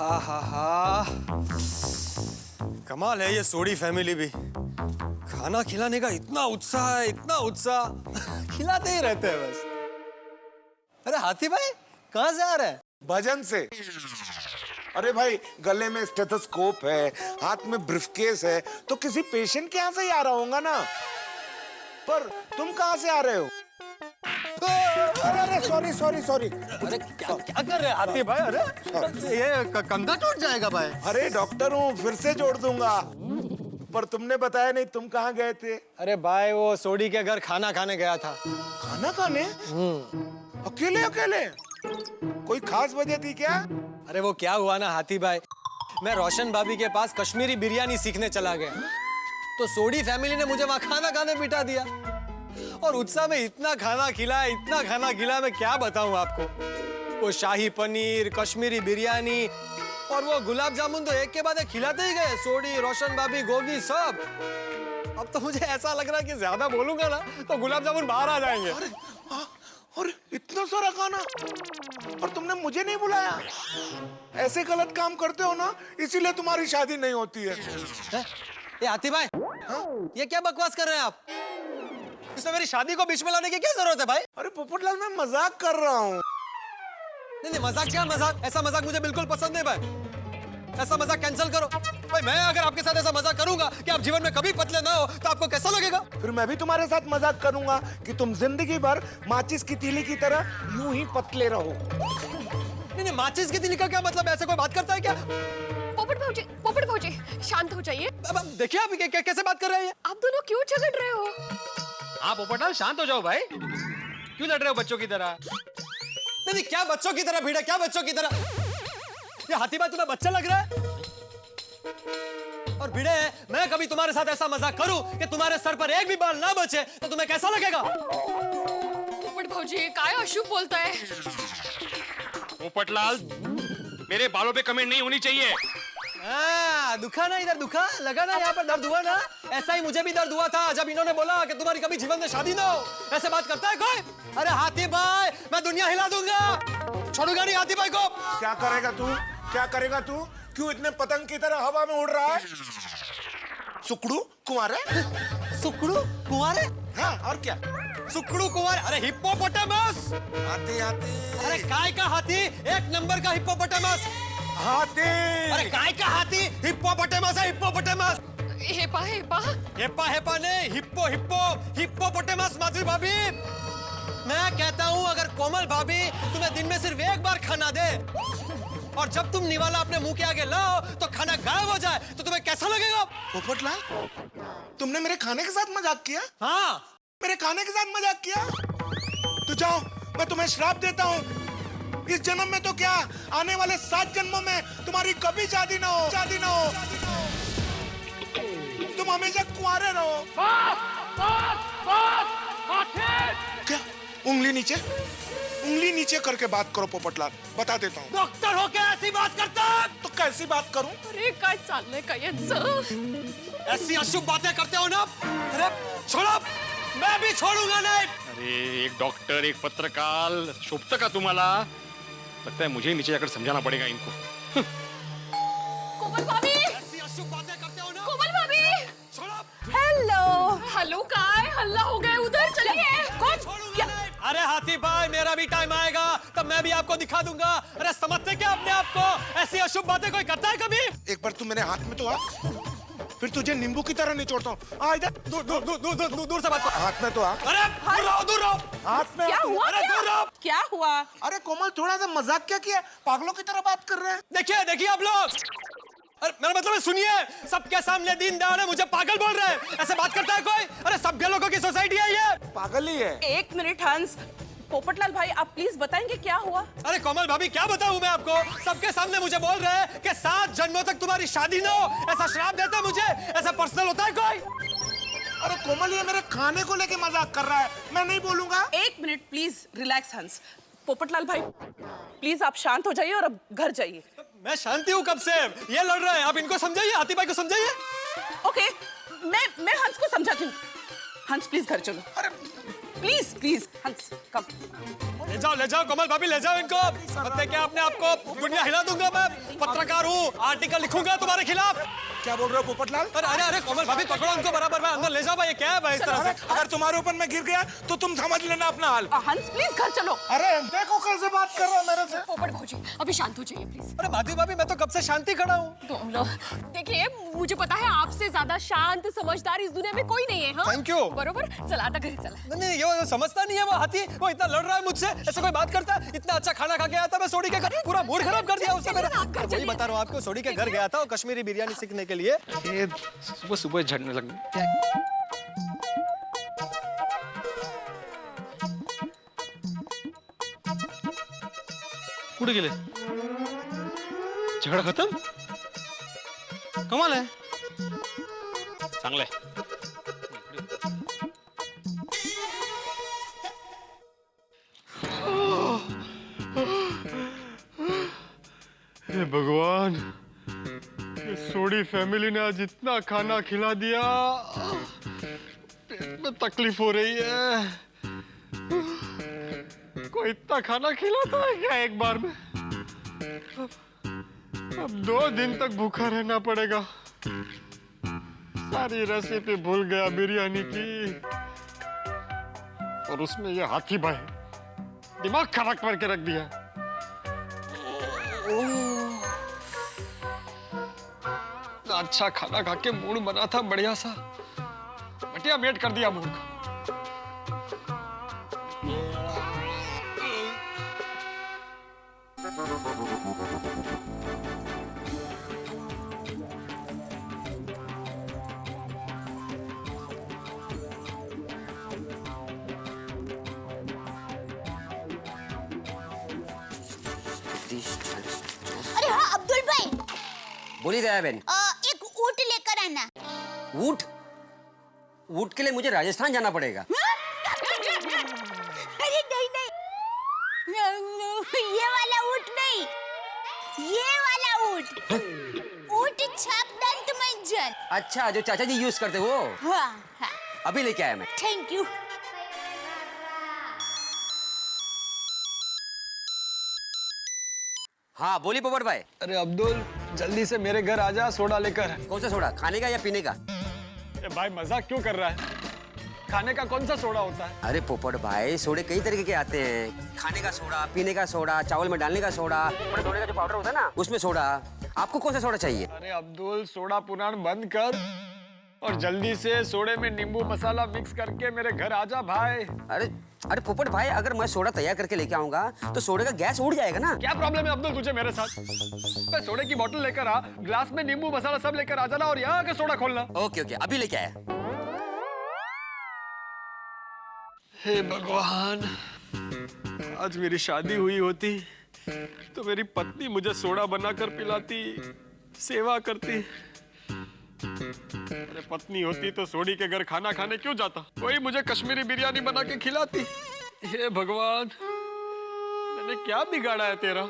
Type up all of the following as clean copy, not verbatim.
आहा, कमाल है ये सोडी फैमिली भी। खाना खिलाने का इतना उत्साह खिलाते ही रहते हैं बस। अरे हाथी भाई कहाँ से आ रहे हैं? भजन से। अरे भाई गले में स्टेथोस्कोप है, हाथ में ब्रीफकेस है, तो किसी पेशेंट के यहाँ से ही आ रहा होगा ना। पर तुम कहाँ से आ रहे हो? अरे सॉरी। अरे क्या कर रहे हैं हाथी भाई? अरे ये कंधा टूट जाएगा भाई। अरे डॉक्टर हूँ, फिर से जोड़ दूंगा। पर तुमने बताया नहीं तुम कहाँ गए थे? अरे भाई वो सोडी के घर खाना खाने गया था। खाना खाने? अकेले? कोई खास वजह थी क्या? अरे वो क्या हुआ ना हाथी भाई, मैं रोशन भाभी के पास कश्मीरी बिरयानी सीखने चला गया, तो सोडी फैमिली ने मुझे वहां खाना खाने बिठा दिया और उत्साह में इतना खाना खिलाया मैं क्या बताऊं आपको। वो शाही पनीर, कश्मीरी बिरयानी और वो गुलाब जामुन तो एक के बाद एक खिलाते ही गए। सोडी, रोशन भाभी, गोगी सब। अब तो मुझे ऐसा लग रहा है कि ज्यादा बोलूंगा ना तो गुलाब जामुन बाहर आ जाएंगे। और इतना सारा खाना, और तुमने मुझे नहीं बुलाया। ऐसे गलत काम करते हो ना, इसीलिए तुम्हारी शादी नहीं होती है। ये हाथी भाई, ये क्या बकवास कर रहे हैं आप? इसमें मेरी शादी को बीच में लाने की क्या जरूरत है भाई? अरे पोपटलाल मैं मजाक कर रहा हूँ। नहीं मजाक क्या मजाक? ऐसा मजाक मुझे बिल्कुल पसंद नहीं भाई। ऐसा मजाक कैंसिल करो भाई। मैं अगर आपके साथ ऐसा मजाक करूंगा कि आप जीवन में कभी पतले ना हो तो आपको कैसा लगेगा? फिर मैं भी तुम्हारे साथ मजाक करूंगा कि तुम जिंदगी भर माचिस की तीली की तरह यूं ही पतले रहो। नहीं माचिस की तीली का क्या मतलब? ऐसे कोई बात करता है क्या? पोपट भौजी शांत हो जाइए। अब देखिए आप कैसे बात कर रहे हैं। आप दोनों क्यों झगड़ रहे हो? आप पोपटलाल शांत हो जाओ भाई। क्यों लड़ रहे हो बच्चों की तरह? नहीं क्या बच्चों की तरह भीड़ा, क्या बच्चों की तरह? ये हाथी भाई तुम्हें बच्चा लग रहा है? और भिड़े मैं कभी तुम्हारे साथ ऐसा मजाक करूं कि तुम्हारे सर पर एक भी बाल ना बचे तो तुम्हें कैसा लगेगा? पोपट भौजी काय अशुभ बोलता है। पोपटलाल मेरे बालों पे कमेंट नहीं होनी चाहिए। दुखा ना, इधर दुखा लगा ना, यहाँ पर दर्द हुआ ना। ऐसा ही मुझे भी दर्द हुआ था जब इन्होंने बोला कि तुम्हारी कभी जीवन में शादी ना हो। ऐसे बात करता है कोई? अरे हाथी भाई मैं दुनिया हिला दूंगा, छोड़ूंगा नहीं हाथी भाई को। क्या करेगा तू? क्यों इतने पतंग की तरह हवा में उड़ रहा है? सुकड़ू कुंवारे? हाँ और क्या? सुकड़ू कुंवारे? अरे हिप्पोपोटामस। हाथी। अरे काय का हाथी, एक नंबर का हिप्पोपोटामस। हाथी। अरे काय का हाथी, हिप्पोपोटामस है, हिप्पोपोटामस। हेपा नहीं, हिप्पोपोटामस। माधुरी भाभी मैं कहता हूँ अगर कोमल भाभी तुम्हें दिन में सिर्फ एक बार खाना दे और जब तुम निवाला अपने मुंह के आगे लाओ तो खाना गायब हो जाए तो तुम्हें कैसा लगेगा? पोपटलाल तुमने मेरे खाने के साथ मजाक किया? हाँ मेरे खाने के साथ मजाक किया? तो जाओ मैं तुम्हें श्राप देता हूँ। इस जन्म में तो क्या, आने वाले 7 जन्मों में तुम्हारी कभी शादी ना हो। तुम हमेशा कुंवारे रहो। क्या? उंगली नीचे करके बात करो पोपटलाल, बता देता हूँ। डॉक्टर हो क्या ऐसी बात करता है? तो कैसी बात करूं? अरे काय चाललंय काय यांचं? ऐसी अशुभ बातें करते हो ना? अरे छोड़ो, मैं भी छोड़ूंगा नहीं। अरे एक डॉक्टर, एक पत्रकार, शोभतं का तुम्हाला? लगता है मुझे नीचे जाकर समझाना पड़ेगा इनको। कोमल भाभी, ऐसी अशुभ बातें करते हो ना? कोमल भाभी। छोड़ो। हेलो काय हल्ला हो गया उधर, चलिए। छोड़ूंगा नहीं। अरे हाथी भाई मेरा भी टाइम आएगा तब मैं भी आपको दिखा दूंगा। अरे समझते क्या अपने आप को? ऐसी अशुभ बातें कोई करता है कभी? एक बार तू मेरे हाथ में तो आ, फिर तुझे नींबू की तरह निचोड़ता हूँ। आ इधर। दूर से बात कर। हाथ में तो आ। अरे दूर रहो। हाथ में क्या तू। हुआ? अरे दूर रहो। क्या हुआ? अरे कोमल थोड़ा सा मजाक क्या किया? पागलों की तरह बात कर रहे हैं। देखिए आप लोग, अरे मेरा मतलब है सुनिए, सबके सामने दीनदयाल है मुझे पागल बोल रहे हैं। ऐसे बात करता है कोई? अरे सभ्य लोगों की सोसाइटी है ये। पागल ही है। एक मिनट हंस। पोपटलाल भाई आप प्लीज बताएंगे क्या हुआ? अरे कोमल भाभी क्या बताऊं मैं आपको? सबके सामने मुझे बोल रहे हैं कि 7 जन्मों तक तुम्हारी शादी ना हो। ऐसा श्राप देता है मुझे। ऐसा पर्सनल होता है कोई? अरे कोमल ये मेरे खाने को लेके मजाक कर रहा है, मैं नहीं बोलूंगा। एक मिनट प्लीज रिलैक्स हंस। पोपटलाल भाई प्लीज आप शांत हो जाइए और अब घर जाइए। मैं शांति हूँ कब से? ये लड़ रहे हैं, आप इनको समझाइए, हाथी भाई को समझाइए। ओके मैं हंस को समझाती हूँ। हंस प्लीज घर चलो। अरे प्लीज प्लीज हंस कम। ले जाओ कमल भाभी, ले जाओ इनको। पता है क्या, अपने आप को दुनिया हिला दूंगा मैं। पत्रकार हूँ, आर्टिकल लिखूंगा तुम्हारे खिलाफ। क्या बोल रहे हो पोपटलाल? अरे अरे अरे कमल भाभी, पकड़ो उनको बराबर में, अंदर ले जाओ भाई। ये क्या है भाई इस तरह से? अगर तुम्हारे ऊपर मैं गिर गया तो तुम समझ लेना अपना हाल। हंस प्लीज घर चलो। अरे देखो कैसे बात कर रहा मेरे से। पोपट भौजी अभी शांत हो जाइए प्लीज। अरे माधवी भाभी, मैं तो कब से शांति खड़ा हूँ। तुम लोग देखिए, मुझे पता है आपसे ज्यादा शांत समझदार इस दुनिया में कोई नहीं है। हाँ? Thank you। बरोबर, चला आता घरी चला। नहीं, ये समझता नहीं है वो हाथी। वो इतना लड़ रहा है मुझसे, ऐसे कोई बात करता है? इतना अच्छा खाना खा के आया था मैं सोडी के घर, पूरा मूड खराब कर दिया उसने मेरा। वही बता रहा हूँ आपको, सोडी के घर गया था और कश्मीरी बिरयानी सीखने के लिए। ये सुबह सुबह झड़ने लगने। कुठे गेले? झगडा खतम? कमाल आहे. चांगलं आहे. हे भगवान, ये सोडी फैमिली ने आज इतना खाना खिला दिया, पेट में तकलीफ हो रही है। कोई इतना खाना खिलाता है क्या एक बार में? अब 2 दिन तक भूखा रहना पड़ेगा। सारी रेसिपी भूल गया बिरयानी की, और उसमें ये हाथी भाई दिमाग खराब करके रख दिया। अच्छा खाना खा के मूड बना था बढ़िया सा, बटिया मेट कर दिया मूड का। अरे हाँ अब्दुल भाई, बोली दया बहन। एक ऊँट लेकर आना। ऊँट? ऊँट के लिए मुझे राजस्थान जाना पड़ेगा। अरे नहीं नहीं, ये वाला ऊँट नहीं, ये वाला ऊँट। ऊँट छाप दंत मंजन। अच्छा, जो चाचा जी यूज करते वो? हाँ हाँ। अभी लेके आया मैं। Thank you. हाँ बोली पोपट भाई। अरे अब्दुल, जल्दी से मेरे घर आजा, सोडा लेकर। कौन सा सोडा, खाने का या पीने का? भाई मजाक क्यों कर रहा है? खाने का कौन सा सोडा होता है? अरे पोपट भाई, सोडे कई तरीके के आते हैं। खाने का सोडा, पीने का सोडा, चावल में डालने का सोडा, कपड़े धोने का जो पाउडर होता है ना, उसमें सोडा। आपको कौन सा सोडा चाहिए? अरे अब्दुल, सोडा पुराण बंद कर और जल्दी से सोडे में नींबू मसाला मिक्स करके मेरे घर आजा भाई। अरे अरे पोपट भाई, अगर मैं सोडा तैयार करके लेके आऊंगा तो सोडे का गैस उड़ जाएगा ना। क्या प्रॉब्लम है अब्दुल तुझे मेरे साथ? मैं सोडे की बोतल लेकर आ, ग्लास में नींबू मसाला सब लेकर आ जाना और यहाँ आके सोडा खोलना। ओके ओके, अभी लेके आया। हे भगवान, आज मेरी शादी हुई होती तो मेरी पत्नी मुझे सोडा बनाकर पिलाती, सेवा करती। अरे पत्नी होती तो सोडी के घर खाना खाने क्यों जाता? कोई मुझे कश्मीरी बिरयानी बना के खिलाती। हे भगवान, मैंने क्या बिगाड़ा है तेरा?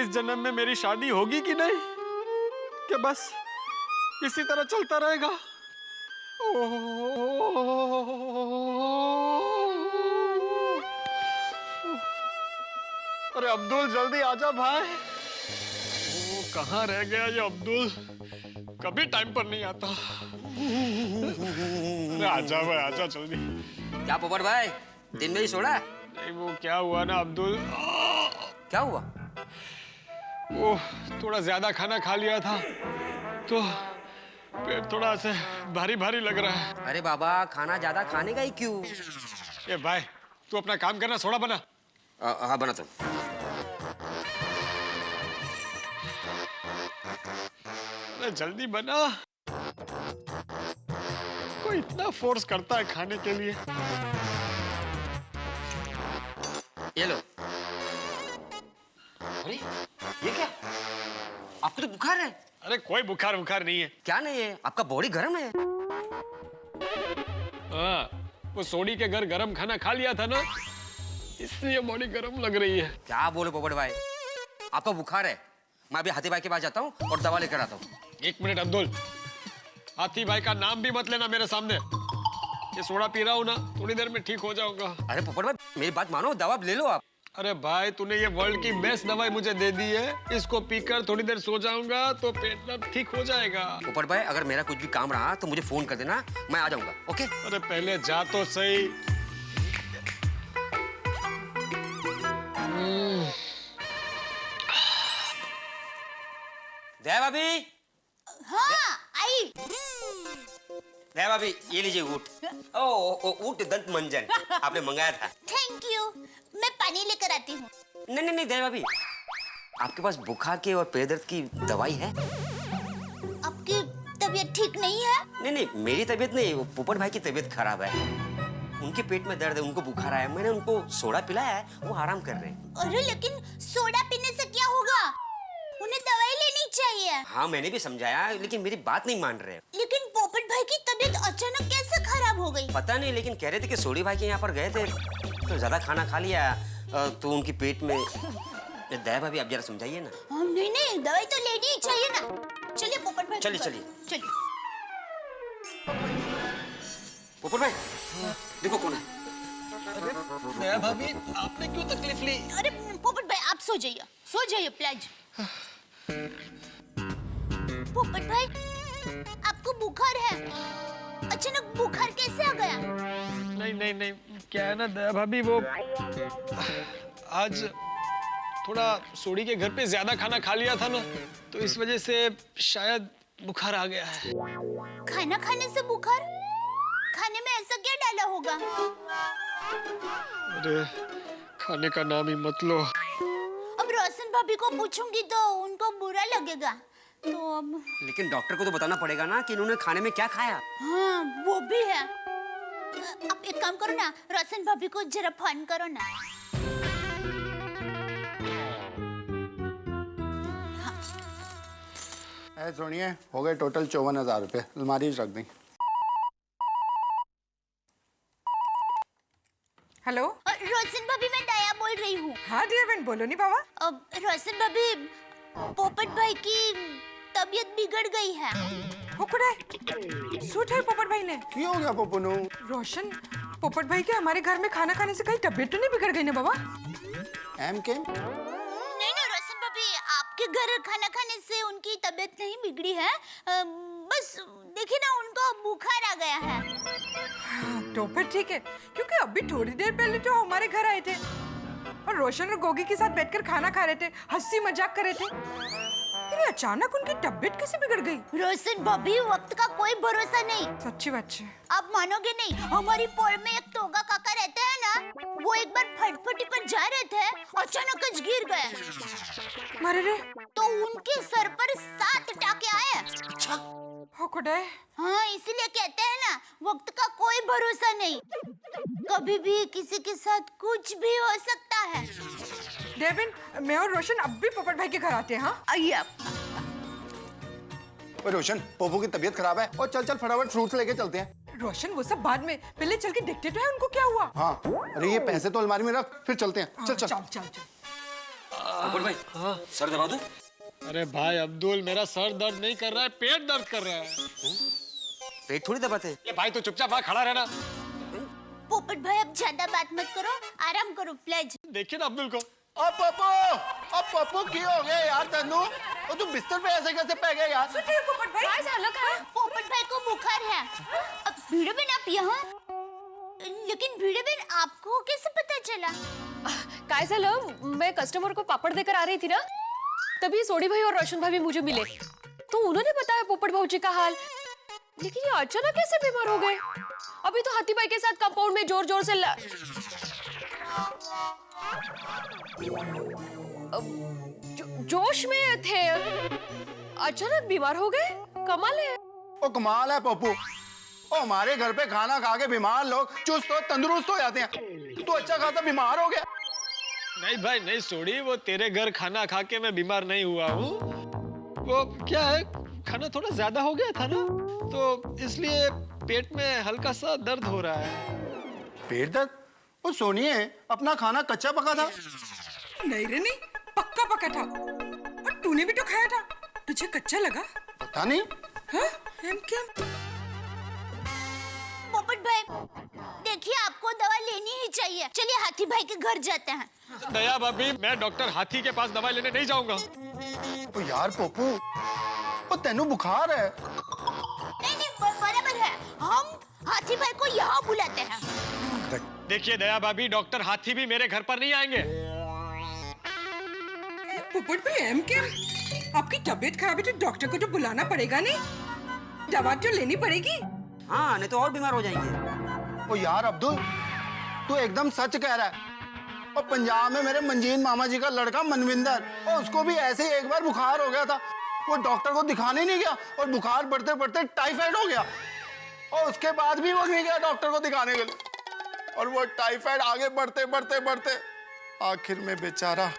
इस जन्म में मेरी शादी होगी कि नहीं, कि बस इसी तरह चलता रहेगा? अरे अब्दुल, जल्दी आजा भाई। कहाँ रह गया ये अब्दुल? कभी टाइम पर नहीं आता। आजा भाई, आजा जल्दी। क्या पोपट भाई, दिन में ही सोडा? नहीं, वो क्या हुआ ना अब्दुल, क्या हुआ? वो थोड़ा ज्यादा खाना खा लिया था तो पेट थोड़ा से भारी भारी लग रहा है। अरे बाबा, खाना ज्यादा खाने का ही क्यों? ए भाई, तू अपना काम करना, सोडा बना। हाँ बना तो। जल्दी बना। कोई इतना फोर्स करता है खाने के लिए। ये लो। अरे ये क्या? आपको तो बुखार है। अरे कोई बुखार बुखार नहीं है। क्या नहीं है? आपका बॉडी गर्म है। हाँ, वो सोडी के घर गरम खाना खा लिया था ना, इसलिए बॉडी गरम लग रही है। क्या बोले पोपट भाई, आपका बुखार है। मैं अभी हाथी भाई के पास जाता हूँ और दवा लेकर आता हूँ। 1 मिनट अब्दुल, हाथी भाई का नाम भी मत लेना मेरे सामने। ये सोडा पी रहा हूँ ना, थोड़ी देर में ठीक हो जाऊंगा। अरे पोपट भाई मेरी बात मानो, दवा ले लो आप। अरे भाई तूने ये वर्ल्ड की बेस्ट दवाई मुझे दे दी है, इसको पीकर थोड़ी देर सो जाऊंगा तो पेट दर्द ठीक हो जाएगा। पोपट भाई अगर मेरा कुछ भी काम रहा तो मुझे फोन कर देना, मैं आ जाऊंगा। ओके? अरे पहले जा तो सही। दया भाभी, हाँ आई। दया भाभी ये लीजिए ऊँट। ओ ऊँट दंत मंजन आपने मंगाया था। Thank you. मैं पानी लेकर आती हूँ। नहीं दया भाभी, आपके पास बुखार के और पेट दर्द की दवाई है? आपकी तबीयत ठीक नहीं है? नहीं मेरी तबीयत नहीं, वो पोपट भाई की तबीयत खराब है। उनके पेट में दर्द है, उनको बुखार आया, मैंने उनको सोडा पिलाया है, वो आराम कर रहे हैं। अरे लेकिन सोडा पीने से क्या होगा? उन्हें दवाई लेनी चाहिए। हाँ मैंने भी समझाया, लेकिन मेरी बात नहीं मान रहे। लेकिन पोपट भाई की तबीयत अचानक कैसे खराब हो गई? पता नहीं, लेकिन कह रहे थे कि सोडी भाई के यहाँ पर गए थे तो ज्यादा खाना खा लिया तो उनकी पेट में। दया भाभी आप जरा समझाइए ना। नहीं दवाई तो लेनी ही चाहिए ना। चलिए पोपट भाई। चलिए। पोपट भाई देखो कौन है। दया भाभी आपने क्यों तकलीफ ली? अरे पोपट भाई आप सो जाइए प्लीज। पोपट भाई आपको बुखार है, अचानक बुखार कैसे आ गया? नहीं क्या है ना दया भाभी, वो आज थोड़ा सोडी के घर पे ज्यादा खाना खा लिया था ना, तो इस वजह से शायद बुखार आ गया है। खाना खाने से बुखार? खाने में ऐसा क्या डाला होगा? अरे खाने का नाम ही मत लो। अब रोशन भाभी को पूछूंगी तो उनको बुरा लगेगा, तो अब। लेकिन डॉक्टर को तो बताना पड़ेगा ना कि इन्होंने खाने में क्या खाया। हाँ वो भी है। आप एक काम करो ना, रोशन भाभी को जरा फोन करो ना। सुनिए, हो गए टोटल 54,000 रुपए, अलमारी रख दी। हेलो रोशन भाभी मैं दया बोल रही हूँ। हाँ डियर बहन बोलो नहीं बाबा। अब रोशन भाभी पोपट भाई की तबीयत बिगड़ गई है। सूट है पोपट भाई ने। क्यों हो गया पप्पू? रोशन पोपट भाई के हमारे घर में खाना खाने से कहीं तबीयत तो नहीं बिगड़ गई ना बाबा? एम के नहीं रोशन भाभी, आपके घर खाना खाने से उनकी तबीयत नहीं बिगड़ी है। बस देखिए ना उनको बुखार आ गया है। तो फिर ठीक है, क्योंकि अभी थोड़ी देर पहले तो हमारे घर आए थे और रोशन और गोगी के साथ बैठकर खाना खा रहे थे, हंसी मजाक कर रहे थे, फिर अचानक उनकी तबीयत कैसे बिगड़ गई? रोशन भाभी वक्त का कोई भरोसा नहीं। सच्ची बात है। आप मानोगे नहीं, हमारी पोल में एक तोगा काका रहते हैं ना, वो एक बार फटफटी पर जा रहे थे, अचानक गिर गए। मारे रे। तो उनके सर पर 7 टाके आए। अच्छा हो खुदाए। हाँ इसीलिए कहते हैं ना, वक्त का कोई भरोसा नहीं, कभी भी किसी के साथ कुछ भी हो सकता है। देविन मैं और रोशन अब भी पोपट भाई के घर आते हैं। हाँ आइए आप। रोशन, पप्पू की तबीयत खराब है और चल फटाफट फ्रूट्स लेके चलते हैं। रोशन वो सब बाद में, पहले चल के देखते तो है उनको क्या हुआ। हाँ अरे ये पैसे तो अलमारी में रख, फिर चलते हैं। चल चल। पोपट भाई सर दबा दो। अरे भाई अब्दुल, मेरा सर दर्द नहीं कर रहा है, पेट दर्द कर रहा है। पेट थोड़ी दबाते। ये भाई तो चुपचाप वहाँ खड़ा रहना। पोपट भाई अब ज्यादा बात मत करो, आराम करो प्लीज। देखिए ना अब्दुल को। अब पप्पू की हो गया यार तन्नू, और तू बिस्तर पे ऐसे कैसे पै गया यार? पोपट भाई पोपट भाई को बुखार है। अब भिड़े बहन आप यहाँ, लेकिन भिड़े बहन आपको कैसे पता चला? काय झालं, मैं कस्टमर को पापड़ देकर आ रही थी ना, तभी सोडी भाई और रोशन भाई मुझे मिले, तो उन्होंने बताया पोपट भाऊजी का हाल। लेकिन ये अचानक कैसे बीमार हो गए? अभी तो हाथी भाई के साथ कंपाउंड में जोर जोर से जोश में थे, अचानक बीमार हो गए। कमाल है। ओ कमाल है पप्पू, ओ हमारे घर पे खाना खा के बीमार लोग चुस्त और तंदुरुस्त हो जाते हैं, तू अच्छा खासा बीमार हो गया। नहीं भाई नहीं सोडी, वो तेरे घर खाना खा के मैं बीमार नहीं हुआ हूँ। वो क्या है, खाना थोड़ा ज्यादा हो गया था ना, तो इसलिए पेट में हल्का सा दर्द हो रहा है। पेट दर्द? वो सोनिए अपना खाना कच्चा पका था। नहीं रे नहीं, पक्का पका था, और तूने भी तो खाया था, तुझे कच्चा लगा? पता नहीं। हाँ? हम क्या? पोपट पोपट भाई, देखिए आपको दवा लेनी ही चाहिए। चलिए हाथी भाई के घर जाते हैं। दया भाभी, मैं डॉक्टर हाथी के पास दवाई लेने नहीं जाऊंगा। ओ यार पप्पू, ओ तेनू बुखार है। नहीं, बराबर है। हम हाथी भाई को यहाँ बुलाते हैं। देखिए दया भाभी, डॉक्टर हाथी भी मेरे घर पर नहीं आएंगे। पोपट भाई एम के आपकी तबीयत खराब है तो डॉक्टर को तो बुलाना पड़ेगा नहीं, दवा तो लेनी पड़ेगी। हाँ, नहीं तो और बीमार हो जाएंगे। ओ यार अब्दुल, तू एकदम सच कह रहा है। और पंजाब में मेरे मंजीन मामा जी का लड़का मनविंदर, और उसको भी ऐसे ही एक बार बुखार हो गया था। वो डॉक्टर को दिखाने नहीं गया और बुखार बढ़ते बढ़ते टाइफाइड हो गया, और उसके बाद भी वो नहीं गया डॉक्टर को दिखाने के लिए, और वो टाइफाइड आगे बढ़ते बढ़ते बढ़ते आखिर में बेचारा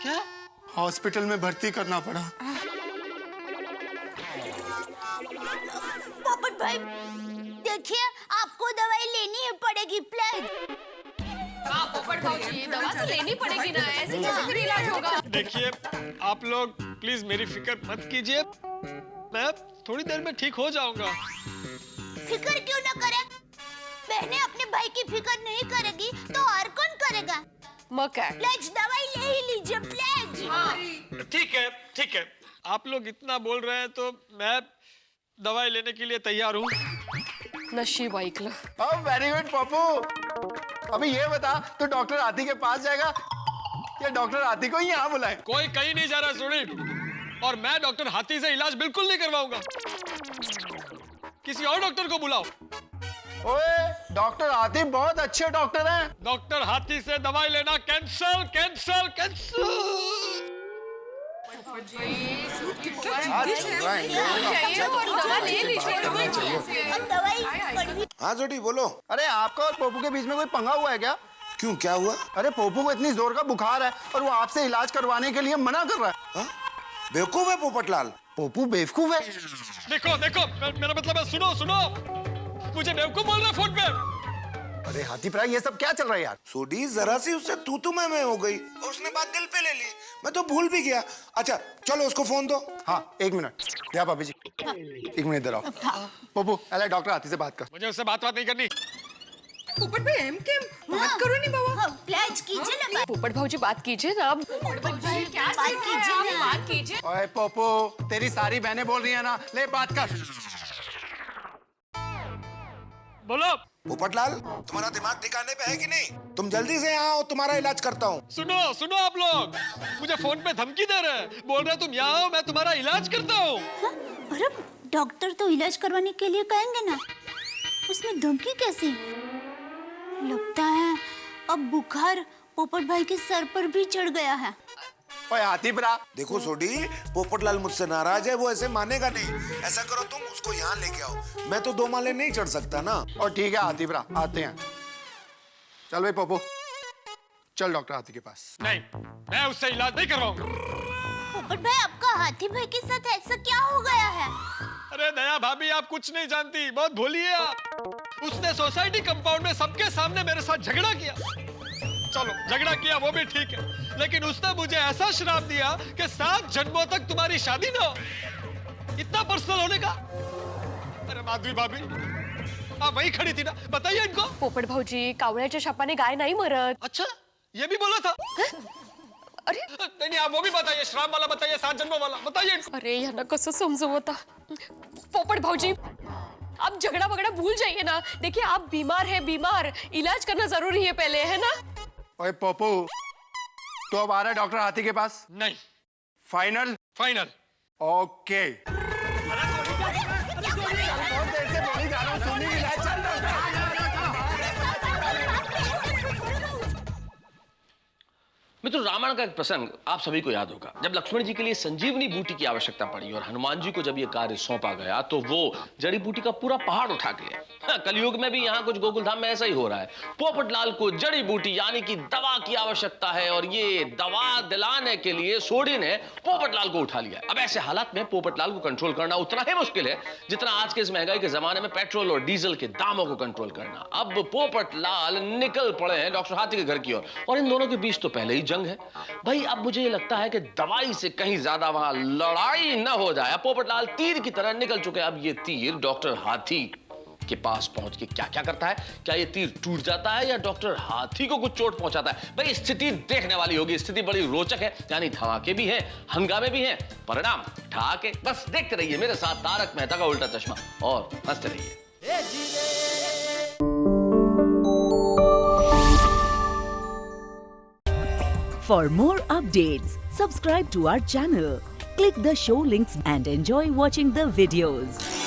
क्या? हॉस्पिटल में भर्ती करना पड़ा। पोपट भाई, देखिए आपको दवाई लेनी ही पड़ेगी प्लीज। पोपट भाजी, दवा तो लेनी पड़ेगी ना, ऐसे कैसे फिर इलाज होगा? देखिए आप लोग प्लीज मेरी फिक्र मत कीजिए, मैं थोड़ी देर में ठीक हो जाऊंगा। फिक्र क्यों ना करे? बहनें अपने भाई की फिक्र नहीं करेगी तो और कौन करेगा? मक्का प्लीज दवाई ले ही लीजिए प्लीज। ठीक है, आप लोग इतना बोल रहे हैं तो मैं दवाई लेने के लिए तैयार हूँ। नशीब ऐकलं। Very good Pappu. अभी ये बता, तू डॉक्टर हाथी के पास जाएगा या डॉक्टर हाथी को ही यहाँ बुलाए? कोई कहीं नहीं जा रहा सुनी, और मैं डॉक्टर हाथी से इलाज बिल्कुल नहीं करवाऊंगा। किसी और डॉक्टर को बुलाओ। ओए, डॉक्टर हाथी बहुत अच्छे डॉक्टर हैं। डॉक्टर हाथी से दवाई लेना कैंसल कैंसल कैंसल। अब दवाई कड़वी। हाँ जोड़ी बोलो। अरे आपका और पोपू के बीच में कोई पंगा हुआ है क्या? क्यों, क्या हुआ? अरे पोपू को इतनी जोर का बुखार है और वो आपसे इलाज करवाने के लिए मना कर रहा है। बेवकूफ है पोपटलाल। पोपू बेवकूफ है? देखो मेरा मतलब है, सुनो मुझे बेवकूफ बोल रहा फोन पे। अरे हाथी प्राय, ये सब क्या चल रहा है यार? सोडी, जरा सी उससे तू मैं हो गई और उसने बात दिल पे ले ली। मैं तो भूल भी गया। अच्छा चलो उसको फोन दो। हाँ, एक मिनट। या भाभी जी, एक मिनट इधर आओ। पोपू, अरे डॉक्टर हाथी से बात कर। मुझे उससे बात नहीं करनी। पोपट भाई एम के बात करो नहीं बाबा। प्लीज कीजिए ना। पोपट भाजी बात कीजिए ना। बात कीजिए। ओए पोपू, तेरी सारी बहनें बोल रही है ना, ले बात कर। बोलो। पोपटलाल, तुम्हारा दिमाग ठिकाने पे है कि नहीं? तुम जल्दी से यहाँ आओ, तुम्हारा इलाज करता हूँ। सुनो आप लोग, मुझे फोन पे धमकी दे रहे हैं, बोल रहे तुम यहाँ आओ, मैं तुम्हारा इलाज करता हूँ। अरे डॉक्टर तो इलाज करवाने के लिए कहेंगे ना, उसमें धमकी कैसी? लगता है अब बुखार पोपट भाई के सर पर भी चढ़ गया है। ओए हाथी प्रा, देखो सोडी, पोपटलाल मुझसे नाराज है, वो ऐसे मानेगा नहीं। ऐसा करो, तुम उसको यहाँ लेके आओ। मैं तो 2 माले नहीं चढ़ सकता ना। और ठीक है हाथी प्रा, आते हैं। चल भाई पोपू, चल डॉक्टर हाथी के पास। नहीं, मैं उससे इलाज नहीं करवाऊंगा। पोपट भाई, आपका हाथी भाई के साथ ऐसा क्या हो गया है? अरे दया भाभी, आप कुछ नहीं जानती, बहुत भोली है आप। उसने सोसाइटी कंपाउंड में सबके सामने मेरे साथ झगड़ा किया। चलो झगड़ा किया वो भी ठीक है, लेकिन उसने मुझे ऐसा श्राप दिया कि 7 जन्मों तक तुम्हारी शादी ना हो। इतना पर्सनल होने का? अरे माधवी भाभी, आप वही खड़ी थी ना, बताइए इनको। पोपट भाऊजी, कावळ्याच्या शापाने गाय नाही मरत। अच्छा, ये भी बोला था? अरे नहीं, आप वो भी बताइए, श्राप वाला बताइए, 7 जन्मों वाला बताइए इनको। अरे यांना कसं समजव आता? पोपट भाऊजी, आप झगड़ा वगड़ा भूल जाइए ना। देखिए आप बीमार है, बीमार, इलाज करना जरूरी है पहले, है ना? ओए पोपू, तो अब आ रहा है डॉक्टर हाथी के पास? नहीं। फाइनल? फाइनल। ओके। मित्रों, रामायण का एक प्रसंग आप सभी को याद होगा। जब लक्ष्मण जी के लिए संजीवनी बूटी की आवश्यकता पड़ी और हनुमान जी को जब ये कार्य सौंपा गया तो वो जड़ी बूटी का पूरा पहाड़ उठा के लिया। कलयुग में भी यहाँ कुछ गोकुलधाम में ऐसा ही हो रहा है। पोपटलाल को जड़ी बूटी यानी कि दवा की आवश्यकता है और ये दवा दिलाने के लिए सोडी ने पोपटलाल को उठा लिया। अब ऐसे हालात में पोपटलाल को कंट्रोल करना उतना ही मुश्किल है जितना आज के इस महंगाई के जमाने में पेट्रोल और डीजल के दामों को कंट्रोल करना। अब पोपटलाल निकल पड़े हैं डॉक्टर हाथी के घर की ओर और इन दोनों के बीच तो पहले ही जंग है भाई। अब मुझे ये लगता है कि दवाई से कहीं ज्यादा वहां लड़ाई न हो जाए। पोपटलाल तीर की तरह निकल चुके हैं। अब ये तीर डॉक्टर हाथी के पास पहुंच के क्या क्या करता है? क्या ये तीर टूट जाता है या डॉक्टर हाथी को कुछ चोट पहुंचाता है? भाई स्थिति देखने वाली होगी। स्थिति बड़ी रोचक है, यानी धमाके भी हैं, हंगामे भी हैं, परिणाम ठहाके। बस देखते रहिए मेरे साथ तारक मेहता का उल्टा चश्मा और हंसते रहिए। For more updates, subscribe to our channel, click the show links and enjoy watching the videos.